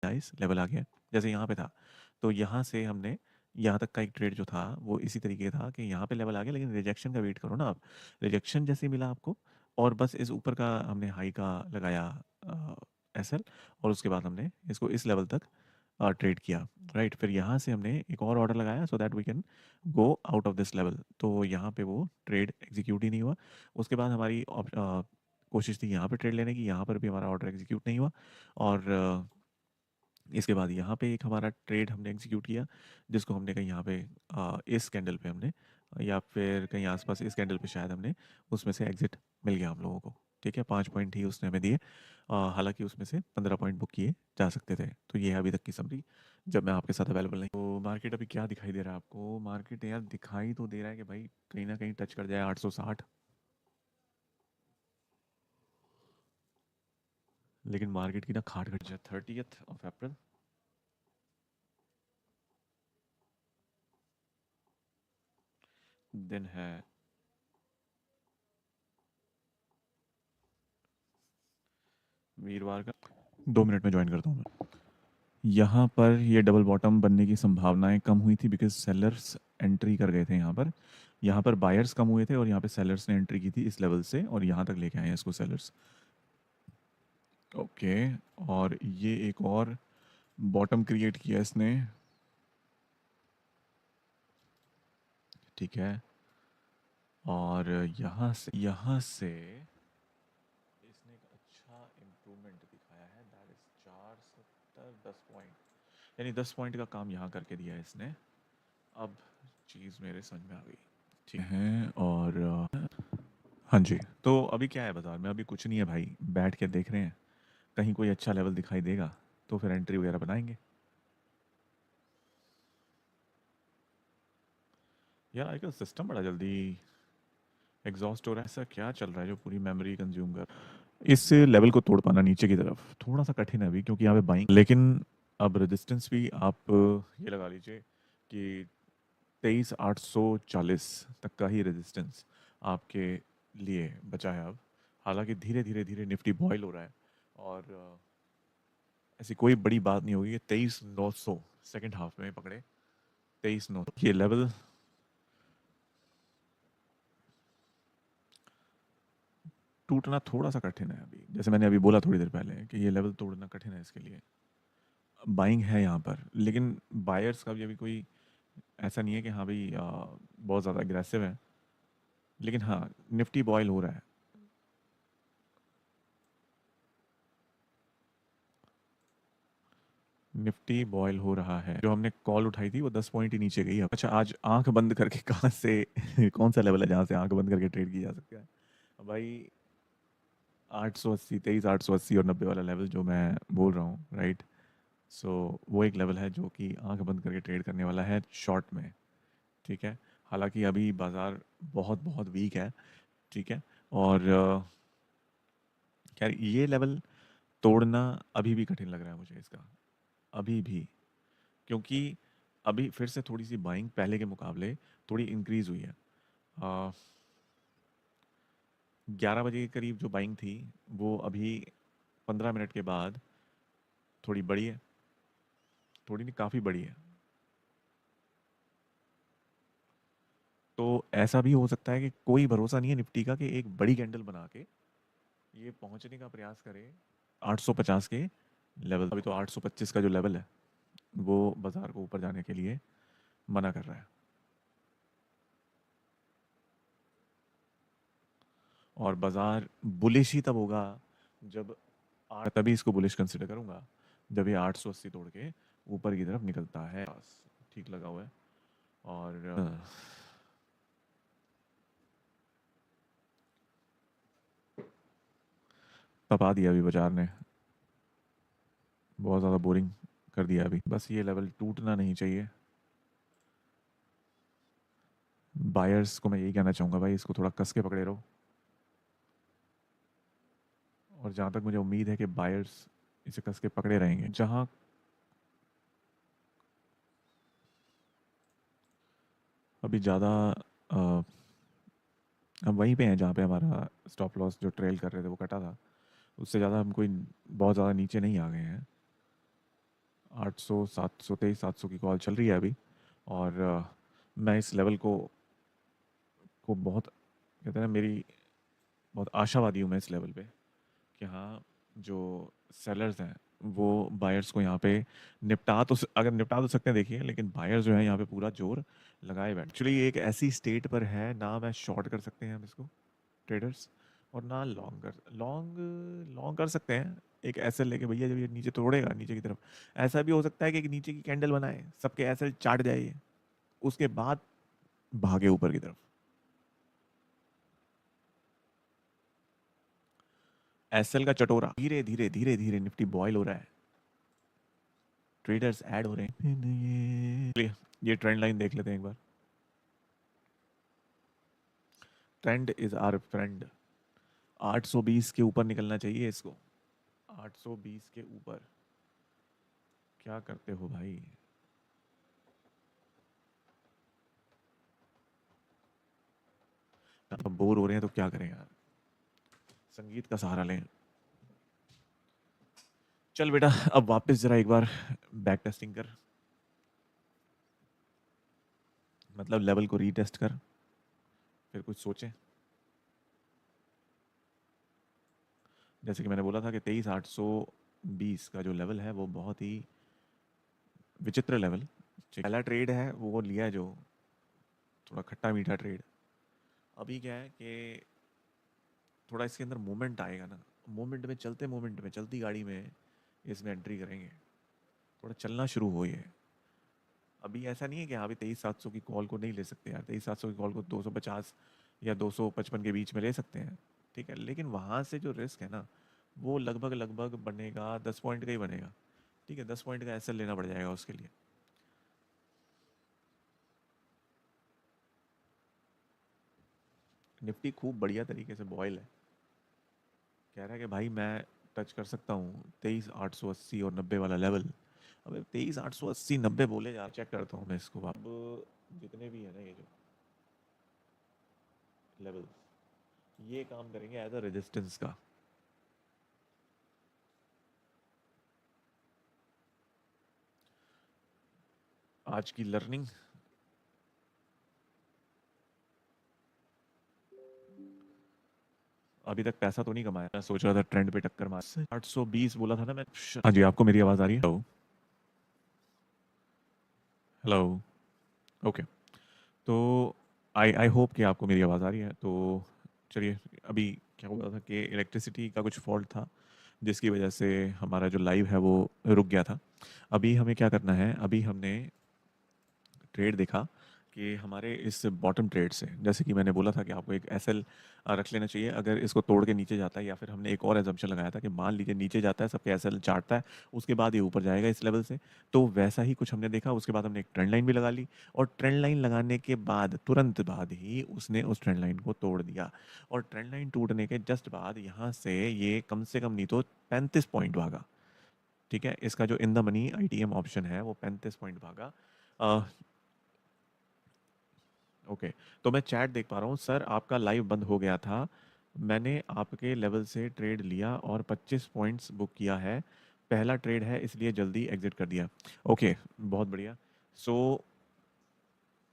Nice level आ गया जैसे यहाँ पे था। तो यहाँ से हमने यहाँ तक का एक ट्रेड जो था वो इसी तरीके था कि यहाँ पे लेवल आ गया, लेकिन रिजेक्शन का वेट करो ना आप। रिजेक्शन जैसे ही मिला आपको और बस इस ऊपर का हमने हाई का लगाया एसएल, और उसके बाद हमने इसको इस लेवल तक ट्रेड किया, राइट। फिर यहाँ से हमने एक और ऑर्डर लगाया so that we can go out of this level. तो यहाँ पे वो ट्रेड एग्जीक्यूट ही नहीं हुआ। उसके बाद हमारी कोशिश थी यहाँ पे ट्रेड लेने की, यहाँ पर भी हमारा ऑर्डर एग्जीक्यूट नहीं हुआ। और इसके बाद यहाँ पे एक हमारा ट्रेड हमने एग्जीक्यूट किया, जिसको हमने कहीं यहाँ पे इस कैंडल पे हमने या फिर कहीं आसपास इस कैंडल पे शायद हमने उसमें से एग्जिट मिल गया हम लोगों को। ठीक है, 5 पॉइंट ही उसने हमें दिए, हालांकि उसमें से 15 पॉइंट बुक किए जा सकते थे। तो ये है अभी तक की समरी जब मैं आपके साथ अवेलेबल नहीं। तो मार्केट अभी क्या दिखाई दे रहा है आपको? मार्केट यार दिखाई तो दे रहा है कि भाई कहीं ना कहीं टच कर जाए 860, लेकिन मार्केट की ना खाट घट जाए। 30 अप्रैल दिन है, वीरवार का। 2 मिनट में ज्वाइन करता हूँ मैं। यहाँ पर ये डबल बॉटम बनने की संभावनाएं कम हुई थी बिकॉज सेलर्स एंट्री कर गए थे यहाँ पर। यहाँ पर बायर्स कम हुए थे और यहाँ पे सेलर्स ने एंट्री की थी इस लेवल से और यहाँ तक लेके आए हैं इसको सेलर्स। ओके, और ये एक और बॉटम क्रिएट किया इसने। ठीक है, और यहाँ से इसने एक अच्छा इम्प्रूवमेंट दिखाया है, दैट इज 470 10 पॉइंट, यानी 10 पॉइंट का काम यहाँ करके दिया है इसने। अब चीज़ मेरे समझ में आ गई। ठीक है, और हाँ जी। तो अभी क्या है बाजार में? अभी कुछ नहीं है भाई, बैठ के देख रहे हैं, कहीं कोई अच्छा लेवल दिखाई देगा तो फिर एंट्री वगैरह बनाएंगे। यार आजकल सिस्टम बड़ा जल्दी एग्जॉस्ट हो रहा है। ऐसा क्या चल रहा है जो पूरी मेमोरी कंज्यूम कर? इस लेवल को तोड़ पाना नीचे की तरफ थोड़ा सा कठिन है अभी, क्योंकि यहाँ पे बाइंग, लेकिन अब रेजिस्टेंस भी आप ये लगा लीजिए कि 23,840 तक का ही रेजिस्टेंस आपके लिए बचा है अब। हालांकि धीरे धीरे धीरे निफ्टी बॉयल हो रहा है, और ऐसी कोई बड़ी बात नहीं होगी। 23,900 सेकेंड हाफ में पकड़े, 23,900 ये लेवल टूटना थोड़ा सा कठिन है अभी, जैसे मैंने अभी बोला थोड़ी देर पहले कि ये लेवल तोड़ना कठिन है इसके लिए। बाइंग है यहाँ पर, लेकिन बायर्स का भी अभी कोई ऐसा नहीं है कि हाँ भाई बहुत ज़्यादा अग्रेसिव है, लेकिन हाँ निफ्टी बॉयल हो रहा है। निफ्टी बॉयल हो रहा है। जो हमने कॉल उठाई थी वो 10 पॉइंट ही नीचे गई है। अच्छा, आज आंख बंद करके कहाँ से कौन सा लेवल है जहाँ से आंख बंद करके ट्रेड की जा सकता है भाई? 880, 23,880 और 90 वाला लेवल जो मैं बोल रहा हूँ, राइट। सो वो एक लेवल है जो कि आंख बंद करके ट्रेड करने वाला है शॉर्ट में। ठीक है, हालांकि अभी बाजार बहुत बहुत वीक है। ठीक है, और खैर ये लेवल तोड़ना अभी भी कठिन लग रहा है मुझे इसका, अभी भी, क्योंकि अभी फिर से थोड़ी सी बाइंग पहले के मुकाबले थोड़ी इंक्रीज हुई है। 11 बजे के करीब जो बाइंग थी वो अभी 15 मिनट के बाद थोड़ी बड़ी है, थोड़ी नहीं काफ़ी बड़ी है। तो ऐसा भी हो सकता है कि कोई भरोसा नहीं है निफ्टी का कि एक बड़ी कैंडल बना के ये पहुंचने का प्रयास करे 850 के लेवल। अभी तो 825 का जो लेवल है वो बाजार को ऊपर जाने के लिए मना कर रहा है, और बाजार बुलिश ही तब होगा जब तभी इसको बुलिश कंसिडर करूंगा जब ये 880 तोड़ के ऊपर की तरफ निकलता है। ठीक लगा हुआ है, और तपा दिया अभी बाजार ने, बहुत ज़्यादा बोरिंग कर दिया अभी। बस ये लेवल टूटना नहीं चाहिए। बायर्स को मैं यही कहना चाहूँगा भाई, इसको थोड़ा कस के पकड़े रहो, और जहाँ तक मुझे उम्मीद है कि बायर्स इसे कस के पकड़े रहेंगे। जहाँ अभी ज़्यादा हम वहीं पे हैं जहाँ पे हमारा स्टॉप लॉस जो ट्रेल कर रहे थे वो कटा था, उससे ज़्यादा हम कोई बहुत ज़्यादा नीचे नहीं आ गए हैं। 800 700 2300 की कॉल चल रही है अभी। और मैं इस लेवल को बहुत कहते हैं ना, मेरी बहुत आशावादी हूँ मैं इस लेवल पे कि हाँ, जो सेलर्स हैं वो बायर्स को यहाँ पे अगर निपटा तो सकते हैं देखिए, लेकिन बायर्स जो है यहाँ पे पूरा जोर लगाए बैठ। एक्चुअली एक ऐसी स्टेट पर है ना, मैं शॉर्ट कर सकते हैं हम इसको ट्रेडर्स, और ना लॉन्ग लॉन्ग कर सकते हैं एक एसएल लेके भैया, जब ये नीचे तोड़ेगा नीचे की तरफ, ऐसा भी हो सकता है कि एक नीचे की कैंडल बनाए, सबके एसएल चाट जाए ये, उसके बाद भागे ऊपर की तरफ। एसएल का चटोरा धीरे धीरे धीरे धीरे निफ्टी बॉयल हो रहा है, ट्रेडर्स ऐड हो रहे हैं। ये ट्रेंड लाइन देख लेते हैं एक बार। Trend is our friend. 820 के ऊपर निकलना चाहिए इसको, 820 के ऊपर। क्या करते हो भाई? अब बोर हो रहे हैं तो क्या करें यार, संगीत का सहारा लें। चल बेटा, अब वापस जरा एक बार बैक टेस्टिंग कर, मतलब लेवल को रीटेस्ट कर, फिर कुछ सोचें। जैसे कि मैंने बोला था कि 23,820 का जो लेवल है वो बहुत ही विचित्र लेवल। पहला ट्रेड है वो लिया जो थोड़ा खट्टा मीठा ट्रेड। अभी क्या है कि थोड़ा इसके अंदर मोमेंट आएगा ना, मोमेंट में चलती गाड़ी में इसमें एंट्री करेंगे, थोड़ा चलना शुरू हो ये। अभी ऐसा नहीं है कि हाँ अभी 23,700 की कॉल को नहीं ले सकते यार, 23,700 की कॉल को 250 या 255 के बीच में ले सकते हैं, ठीक है, लेकिन वहाँ से जो रिस्क है ना वो लगभग लगभग बनेगा 10 पॉइंट का ही बनेगा, ठीक है, 10 पॉइंट का एसएल लेना पड़ जाएगा उसके लिए। निफ्टी खूब बढ़िया तरीके से बॉयल है, कह रहा है कि भाई मैं टच कर सकता हूँ 23,880 और 90 वाला लेवल। अब 23,880 90 बोले यार, चेक करता हूँ मैं इसको। अब जितने भी है ना ये जो लेवल, ये काम करेंगे एज अ रेजिस्टेंस का। आज की लर्निंग, अभी तक पैसा तो नहीं कमाया, मैं सोच रहा था ट्रेंड पे टक्कर मार। 820 बोला था ना मैं। हाँ जी, आपको मेरी आवाज़ आ रही है? Hello, hello, okay. तो आई होप कि आपको मेरी आवाज़ आ रही है। तो चलिए, अभी क्या हुआ था कि इलेक्ट्रिसिटी का कुछ फॉल्ट था जिसकी वजह से हमारा जो लाइव है वो रुक गया था। अभी हमें क्या करना है, अभी हमने ट्रेड देखा कि हमारे इस बॉटम ट्रेड से, जैसे कि मैंने बोला था कि आपको एक एसएल रख लेना चाहिए अगर इसको तोड़ के नीचे जाता है, या फिर हमने एक और एजम्पशन लगाया था कि मान लीजिए नीचे जाता है, सबके एसएल चाटता है, उसके बाद ये ऊपर जाएगा इस लेवल से। तो वैसा ही कुछ हमने देखा, उसके बाद हमने एक ट्रेंड लाइन भी लगा ली, और ट्रेंड लाइन लगाने के बाद तुरंत बाद ही उसने उस ट्रेंड लाइन को तोड़ दिया, और ट्रेंड लाइन टूटने के जस्ट बाद यहाँ से ये कम से कम नहीं तो 35 पॉइंट भागा, ठीक है, इसका जो in the money ITM option है वो 35 पॉइंट भागा। ओके, तो मैं चैट देख पा रहा हूँ सर, आपका लाइव बंद हो गया था, मैंने आपके लेवल से ट्रेड लिया और 25 पॉइंट्स बुक किया है, पहला ट्रेड है इसलिए जल्दी एग्जिट कर दिया। ओके, बहुत बढ़िया। सो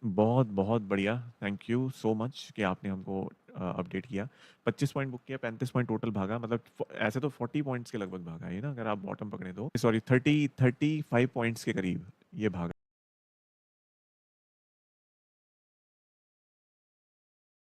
बहुत बहुत बढ़िया, थैंक यू सो मच कि आपने हमको अपडेट किया। 25 पॉइंट बुक किया, 35 पॉइंट टोटल भागा, मतलब ऐसे तो 40 पॉइंट्स के लगभग भागा है ना, अगर आप बॉटम पकड़े तो, सॉरी 35 पॉइंट्स के करीब ये भागा।